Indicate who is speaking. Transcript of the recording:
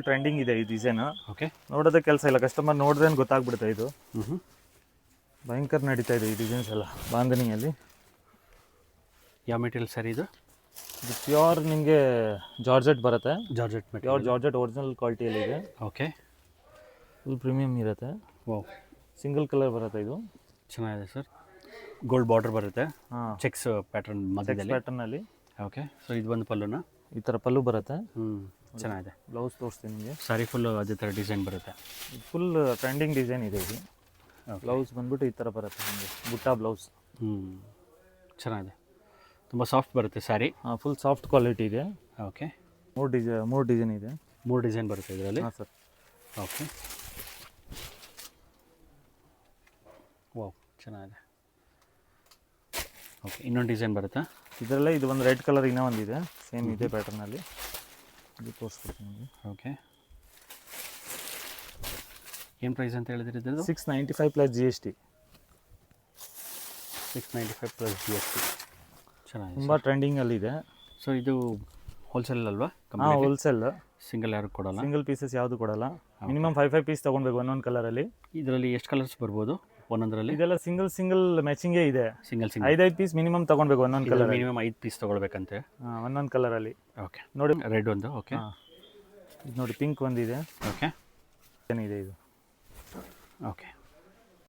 Speaker 1: Trending ಇದೆ ಈ design.
Speaker 2: Okay.
Speaker 1: ನೋಡೋದೇ ಕೆಲಸ ಇಲ್ಲ, ಕಸ್ಟಮರ್ ನೋಡಿದ್ರೆ ಗೊತ್ತಾಗ್ಬಿಡುತ್ತೆ. ಇದು
Speaker 2: ಹ್ಞೂ
Speaker 1: ಭಯಂಕರ ನಡೀತಾ ಇದೆ ಈ ಡಿಸೈನ್ಸ್ ಎಲ್ಲ ಬಾಂಧನಿಯಲ್ಲಿ.
Speaker 2: ಯಾವ ಮೆಟೀರಿಯಲ್ ಸರ್ ಇದು?
Speaker 1: ಇದು ಪ್ಯೂರ್ ನಿಮಗೆ ಜಾರ್ಜೆಟ್ ಬರುತ್ತೆ.
Speaker 2: Georgette
Speaker 1: pure
Speaker 2: material.
Speaker 1: Georgette original ಕ್ವಾಲಿಟಿಯಲ್ಲಿ ಇದೆ.
Speaker 2: ಓಕೆ.
Speaker 1: ಫುಲ್ ಪ್ರೀಮಿಯಮ್ ಇರುತ್ತೆ.
Speaker 2: ಓ,
Speaker 1: ಸಿಂಗಲ್ ಕಲರ್ ಬರುತ್ತೆ ಇದು.
Speaker 2: ಚೆನ್ನಾಗಿದೆ ಸರ್. ಗೋಲ್ಡ್ ಬಾರ್ಡರ್ ಬರುತ್ತೆ.
Speaker 1: ಹಾಂ,
Speaker 2: ಚೆಕ್ಸ್ ಪ್ಯಾಟರ್ನ್ ಮಧ್ಯದಲ್ಲಿ.
Speaker 1: ಪ್ಯಾಟರ್ನಲ್ಲಿ.
Speaker 2: ಓಕೆ. ಸೊ ಇದು ಒಂದು ಪಲ್ಲುನ.
Speaker 1: ಈ ಥರ ಪಲ್ಲು ಬರುತ್ತೆ.
Speaker 2: ಚೆನ್ನಾಗಿದೆ.
Speaker 1: ಬ್ಲೌಸ್ ತೋರಿಸ್ತೀನಿ ನಿಮಗೆ.
Speaker 2: ಸಾರಿ ಫುಲ್ಲು ಅದೇ ಥರ ಡಿಸೈನ್ ಬರುತ್ತೆ.
Speaker 1: ಫುಲ್ ಟ್ರೆಂಡಿಂಗ್ ಡಿಸೈನ್ ಇದೆ ಇದು. ಬ್ಲೌಸ್ ಬಂದ್ಬಿಟ್ಟು ಈ ಥರ ಬರುತ್ತೆ ನಿಮಗೆ, ಬುಟ್ಟ ಬ್ಲೌಸ್.
Speaker 2: ಚೆನ್ನಾಗಿದೆ. ತುಂಬ ಸಾಫ್ಟ್ ಬರುತ್ತೆ ಸ್ಯಾರಿ.
Speaker 1: ಹಾಂ, ಫುಲ್ ಸಾಫ್ಟ್ ಕ್ವಾಲಿಟಿ ಇದೆ.
Speaker 2: ಓಕೆ.
Speaker 1: ಮೂರು ಡಿಸೈನ್ ಇದೆ.
Speaker 2: 3 ಡಿಸೈನ್ ಬರುತ್ತೆ ಇದರಲ್ಲಿ.
Speaker 1: ಹಾಂ ಸರ್.
Speaker 2: ಓಕೆ. ವಾವ್, ಚೆನ್ನಾಗಿದೆ. ಓಕೆ, ಇನ್ನೊಂದು ಡಿಸೈನ್ ಬರುತ್ತಾ
Speaker 1: ಇದರಲ್ಲೇ? ಇದು ಒಂದು ರೆಡ್ ಕಲರ್ ಇನ್ನೂ ಒಂದಿದೆ, ಸೇಮ್ ಇದೆ ಪ್ಯಾಟರ್ನಲ್ಲಿ. ಇದು ತೋರಿಸ್ಕೊಡ್ತೀನಿ ನಿಮಗೆ.
Speaker 2: ಓಕೆ. ಏನು ಪ್ರೈಸ್ ಅಂತ ಹೇಳಿದ್ರಿ ಇದು?
Speaker 1: 695 ಪ್ಲಸ್ GST.
Speaker 2: 695 plus GST. ಚೆನ್ನಾಗಿದೆ.
Speaker 1: ತುಂಬ ಟ್ರೆಂಡಿಂಗಲ್ಲಿದೆ.
Speaker 2: ಸೊ ಇದು ಹೋಲ್ಸೇಲ್ ಅಲ್ವಾ?
Speaker 1: ಹಾಂ, ಹೋಲ್ಸೇಲ್.
Speaker 2: ಸಿಂಗಲ್ ಯಾರು ಕೊಡಲ್ಲ?
Speaker 1: ಸಿಂಗಲ್ ಪೀಸಸ್ ಯಾವುದು ಕೊಡಲ್ಲ. ಮಿನಿಮಮ್ 5 ಪೀಸ್ ತೊಗೊಳ್ಬೇಕು ಒಂದೊಂದು ಕಲರಲ್ಲಿ.
Speaker 2: ಇದರಲ್ಲಿ ಎಷ್ಟು ಕಲರ್ಸ್ ಬರ್ಬೋದು ಒಂದೊಂದರಲ್ಲಿ?
Speaker 1: ಇದೆಲ್ಲ ಸಿಂಗಲ್ ಮ್ಯಾಚಿಂಗೇ ಇದೆ.
Speaker 2: ಸಿಂಗಲ್
Speaker 1: 5 ಪೀಸ್ ಮಿನಿಮಮ್ ತೊಗೊಳ್ಬೇಕು ಒಂದೊಂದು ಕಲರ್.
Speaker 2: Minimum 5 piece ತೊಗೊಳ್ಬೇಕಂತೆ.
Speaker 1: ಹಾಂ, ಒಂದೊಂದು ಕಲರಲ್ಲಿ.
Speaker 2: ಓಕೆ.
Speaker 1: ನೋಡಿ,
Speaker 2: ರೆಡ್ ಒಂದು. ಓಕೆ.
Speaker 1: ಇದು ನೋಡಿ, ಪಿಂಕ್ ಒಂದಿದೆ.
Speaker 2: ಓಕೆ.
Speaker 1: ಏನಿದೆ ಇದು?
Speaker 2: ಓಕೆ.